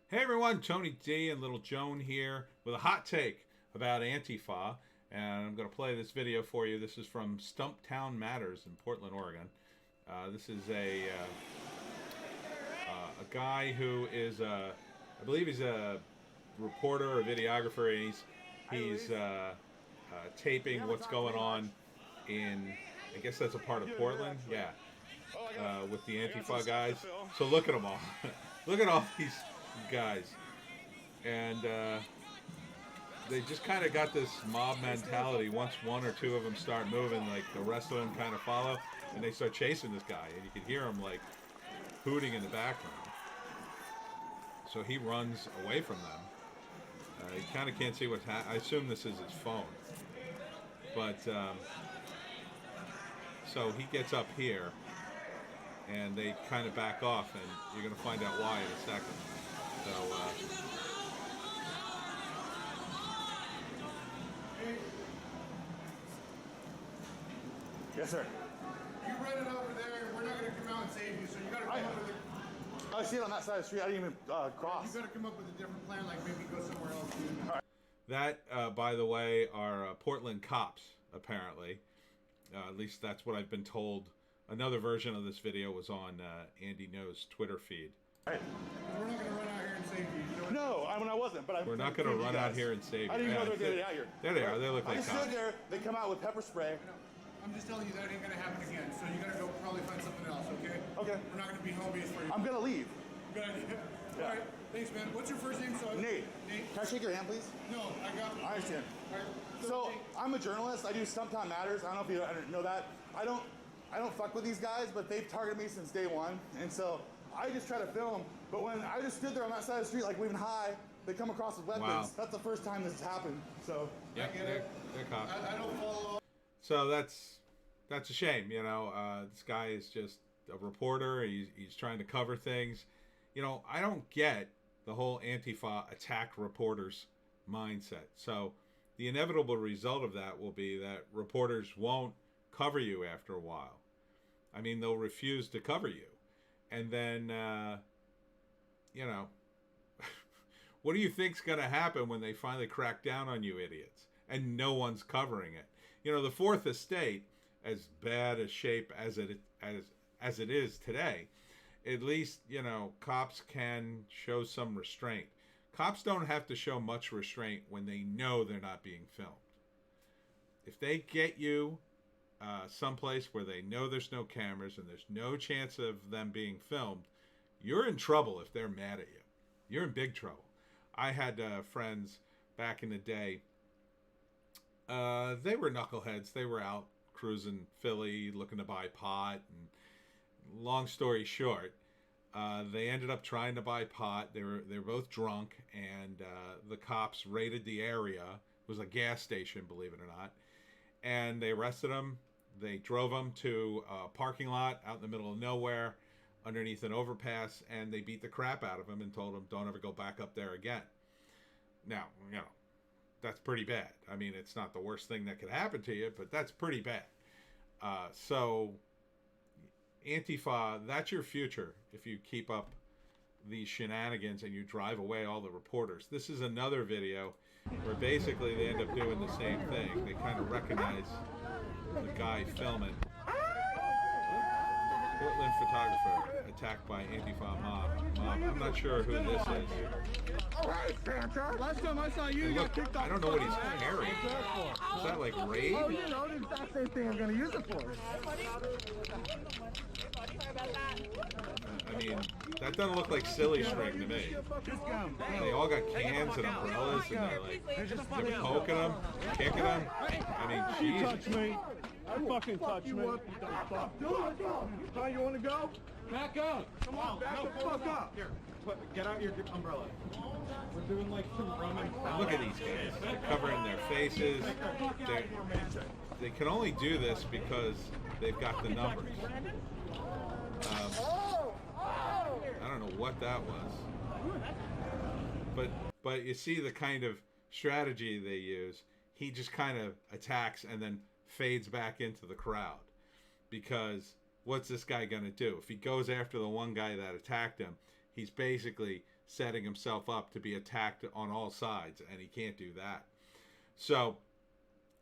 Hey everyone, Tony D and Little Joan here with a hot take about Antifa, and I'm going to play this video for you. This is from Stumptown Matters in Portland, Oregon. This is a guy who is, I believe he's a reporter or videographer, and he's taping what's going on in, I guess that's a part of Portland, yeah, with the Antifa guys. So look at them all. Look at all these guys, and they just kind of got this mob mentality. Once one or two of them start moving, like the rest of them kind of follow, and they start chasing this guy, and you can hear him like hooting in the background. So he runs away from them. He kind of can't see what's happening. I assume this is his phone, but so he gets up here, and they kind of back off, and you're going to find out why in a second. So, yes, sir. You run it over there, we're not going to come out and save you, so you got to come up with I see it on that side of the street. I didn't even cross. You got to come up with a different plan, like maybe go somewhere else. Right. That, by the way, are Portland cops, apparently. At least that's what I've been told. Another version of this video was on Andy No's Twitter feed. Right. We're not going to run out here and save you. You know No, I wasn't. But we're not going to run out here and save you. I didn't even know they were getting out here. There they are. They look like I just cops. stood there. They come out with pepper spray. I'm just telling you that ain't going to happen again, so you got to go probably find something else, okay? Okay. We're not going to be home base for you. I'm gonna leave. Good idea. Yeah. All right, thanks, man. What's your first name? So Nate. Nate. Can I shake your hand, please? No, I got. I understand. All right. So Nate, I'm a journalist. I do Stumptown Matters. I don't know if you know that. I don't fuck with these guys, but they've targeted me since day one, and so I just try to film. But when I just stood there on that side of the street, like waving hi, they come across with weapons. Wow. That's the first time this has happened. So Yep, I get it. they're cops. I don't follow. So that's a shame, you know. This guy is just a reporter. He's trying to cover things. You know, I don't get the whole Antifa attack reporters mindset. So the inevitable result of that will be that reporters won't cover you after a while. I mean, they'll refuse to cover you. And then, you know, what do you think's going to happen when they finally crack down on you idiots and no one's covering it? You know, the Fourth Estate, as bad a shape as it is today, at least, you know, cops can show some restraint. Cops don't have to show much restraint when they know they're not being filmed. If they get you someplace where they know there's no cameras and there's no chance of them being filmed, you're in trouble if they're mad at you. You're in big trouble. I had friends back in the day. They were knuckleheads. They were out cruising Philly looking to buy pot, and long story short, they ended up trying to buy pot. They were both drunk, and the cops raided the area. It was a gas station, believe it or not, and they arrested them. They drove them to a parking lot out in the middle of nowhere underneath an overpass, and they beat the crap out of him and told him, don't ever go back up there again. Now, you know, that's pretty bad. I mean, it's not the worst thing that could happen to you, but that's pretty bad. So Antifa, that's your future if you keep up these shenanigans and you drive away all the reporters. This is another video where basically they end up doing the same thing. They kind of recognize the guy filming. Portland photographer attacked by Antifa mob. I'm not sure who this is. Last time I saw you, Look, I don't know what he's carrying. Is that like raid? Oh, you know, the exact same thing I'm going to use it for. I mean, that doesn't look like silly string to me. They all got cans and umbrellas, and they're poking them, kicking them. I mean, Touch jeez. me. I fucking touch me. You want to go? Back up. Come on, back the fuck up. Here, get out your umbrella. We're doing like some rum and Look at these guys. They're covering their faces. They can only do this because they've got the numbers. I don't know what that was. But you see the kind of strategy they use. He just kind of attacks and then fades back into the crowd. Because what's this guy going to do? If he goes after the one guy that attacked him, he's basically setting himself up to be attacked on all sides, and he can't do that. So,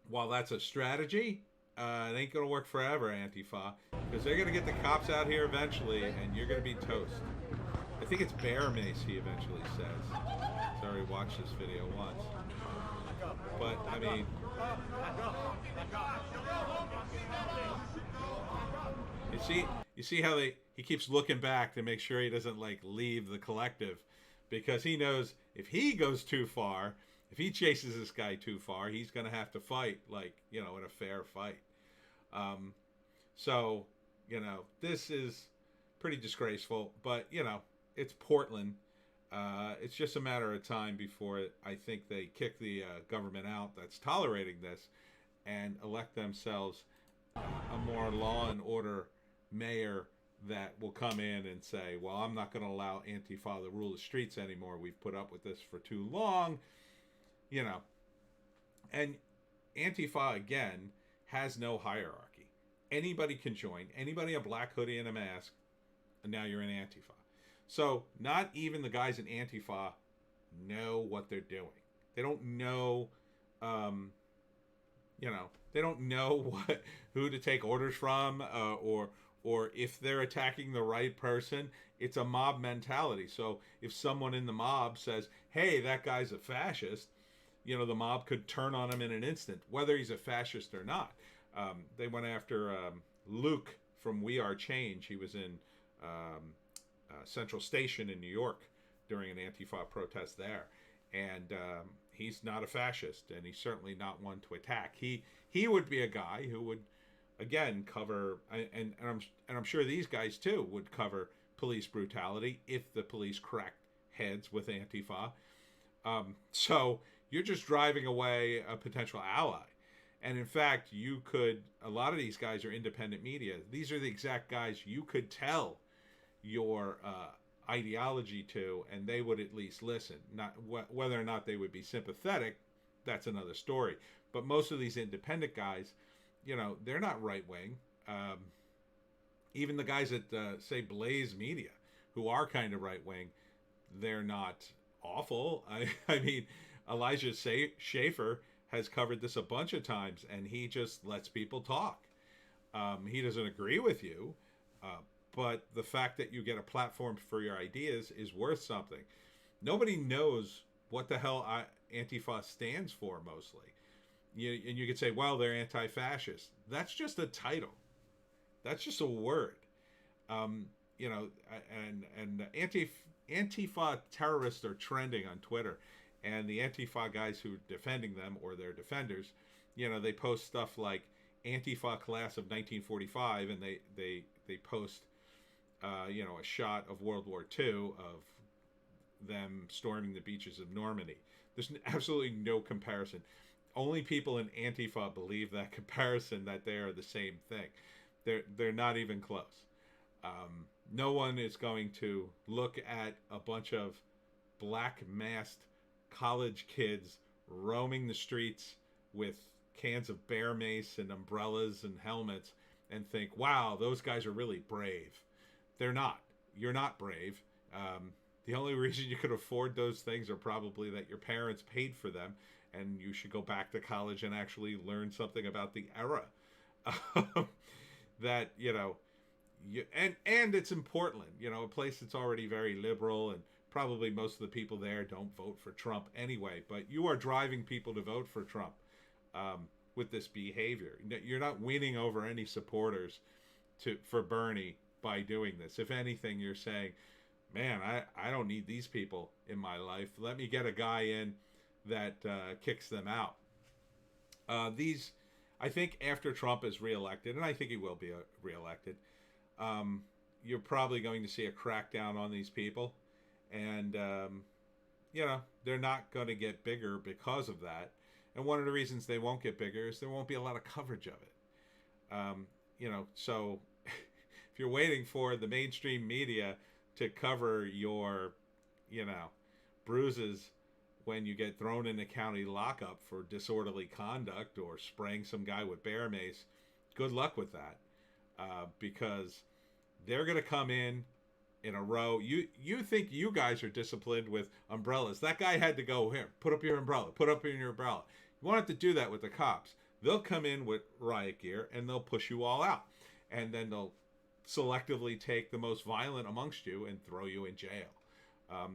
while that's a strategy, it ain't going to work forever, Antifa, because they're going to get the cops out here eventually, and you're going to be toast. I think it's bear mace, he eventually says. So I already watched this video once. But, I mean... You see how he keeps looking back to make sure he doesn't, like, leave the collective. Because he knows if he goes too far, if he chases this guy too far, he's going to have to fight, like, you know, in a fair fight. So, you know, this is pretty disgraceful. But, you know, it's Portland. It's just a matter of time before I think they kick the government out that's tolerating this and elect themselves a more law and order mayor that will come in and say, well, I'm not going to allow Antifa to rule the streets anymore. We've put up with this for too long, you know. And Antifa, again, has no hierarchy. Anybody can join. Anybody a black hoodie and a mask, and now you're in Antifa. So not even the guys in Antifa know what they're doing. They don't know, you know, they don't know who to take orders from, or if they're attacking the right person. It's a mob mentality. So if someone in the mob says, hey, that guy's a fascist, you know, the mob could turn on him in an instant, whether he's a fascist or not. They went after Luke from We Are Change. He was in Central Station in New York during an Antifa protest there. And he's not a fascist, and he's certainly not one to attack. He would be a guy who would, again, cover, and I'm sure these guys too would cover police brutality if the police cracked heads with Antifa. So you're just driving away a potential ally. And in fact, a lot of these guys are independent media. These are the exact guys you could tell your ideology to, and they would at least listen. Not whether or not they would be sympathetic, that's another story. But most of these independent guys, you know, they're not right wing. Even the guys at say Blaze Media, who are kind of right wing, they're not awful. I mean, Elijah Schaefer has covered this a bunch of times, and he just lets people talk. He doesn't agree with you, but the fact that you get a platform for your ideas is worth something. Nobody knows what the hell Antifa stands for, mostly. And you could say, well, they're anti-fascist. That's just a title. That's just a word. You know, and Antifa terrorists are trending on Twitter. And the Antifa guys who are defending them, or their defenders, you know, they post stuff like Antifa class of 1945, and they post, you know, a shot of World War II of them storming the beaches of Normandy. There's absolutely no comparison. Only people in Antifa believe that comparison, that they are the same thing. They're not even close. No one is going to look at a bunch of black masked college kids roaming the streets with cans of bear mace and umbrellas and helmets and think, wow, those guys are really brave. They're not. You're not brave. The only reason you could afford those things are probably that your parents paid for them, and you should go back to college and actually learn something about the era. That, you know, and it's in Portland, you know, a place that's already very liberal, and probably most of the people there don't vote for Trump anyway, but you are driving people to vote for Trump with this behavior. You're not winning over any supporters for Bernie by doing this. If anything, you're saying, man, I don't need these people in my life. Let me get a guy in that kicks them out. I think after Trump is reelected, and I think he will be reelected, you're probably going to see a crackdown on these people. And, you know, they're not going to get bigger because of that. And one of the reasons they won't get bigger is there won't be a lot of coverage of it. You know, so if you're waiting for the mainstream media to cover your, you know, bruises when you get thrown in a county lockup for disorderly conduct or spraying some guy with bear mace, good luck with that. Because they're going to come in in a row. You think you guys are disciplined with umbrellas. That guy had to go, here, put up your umbrella, put up your umbrella. You won't have to do that with the cops. They'll come in with riot gear and they'll push you all out. And then they'll selectively take the most violent amongst you and throw you in jail.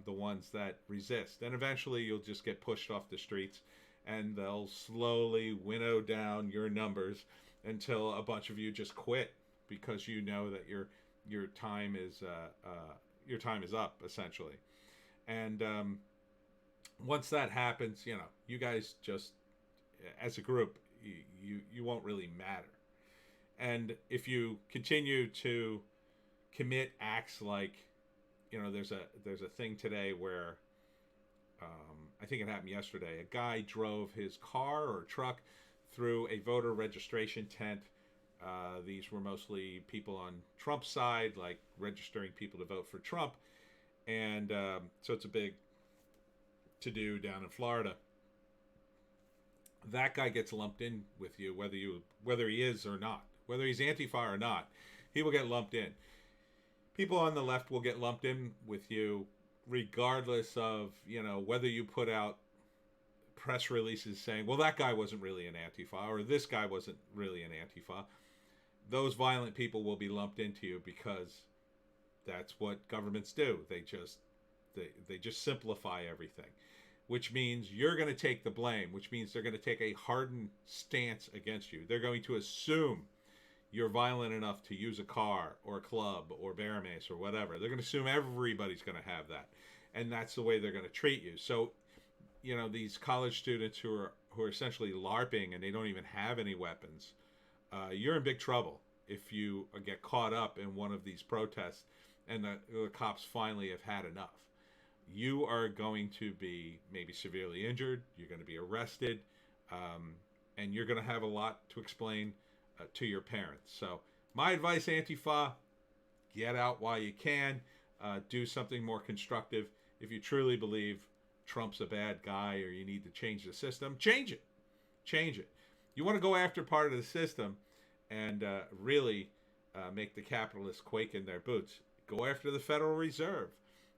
The ones that resist. And eventually you'll just get pushed off the streets, and they'll slowly winnow down your numbers until a bunch of you just quit because you know that your time is up, essentially. And once that happens, you guys just, as a group, you won't really matter. And if you continue to commit acts like, there's a thing today where I think it happened yesterday. A guy drove his car or truck through a voter registration tent. These were mostly people on Trump's side, like registering people to vote for Trump. And so it's a big to-do down in Florida. That guy gets lumped in with you, whether he is or not, whether he's Antifa or not, he will get lumped in. People on the left will get lumped in with you regardless of, whether you put out press releases saying, well, that guy wasn't really an Antifa, or this guy wasn't really an Antifa. Those violent people will be lumped into you because that's what governments do. They just simplify everything, which means you're going to take the blame, which means they're going to take a hardened stance against you. They're going to assume you're violent enough to use a car or a club or bear mace or whatever. They're going to assume everybody's going to have that. And that's the way they're going to treat you. So, these college students who are essentially LARPing and they don't even have any weapons, you're in big trouble if you get caught up in one of these protests and the cops finally have had enough. You are going to be maybe severely injured. You're going to be arrested. And you're going to have a lot to explain to your parents. So my advice, Antifa, get out while you can. Do something more constructive. If you truly believe Trump's a bad guy or you need to change the system, change it. You want to go after part of the system and really make the capitalists quake in their boots. Go after the Federal Reserve.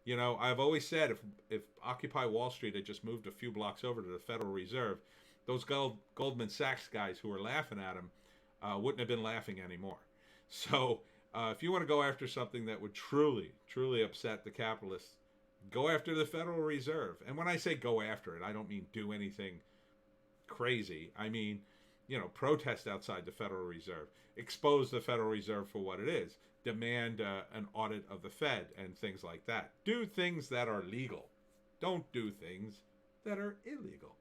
I've always said if Occupy Wall Street had just moved a few blocks over to the Federal Reserve, those Goldman Sachs guys who were laughing at him wouldn't have been laughing anymore. So if you want to go after something that would truly upset the capitalists, go after the Federal Reserve. And when I say go after it, I don't mean do anything crazy. I mean, protest outside the Federal Reserve. Expose the Federal Reserve for what it is. Demand an audit of the Fed and things like that. Do things that are legal. Don't do things that are illegal.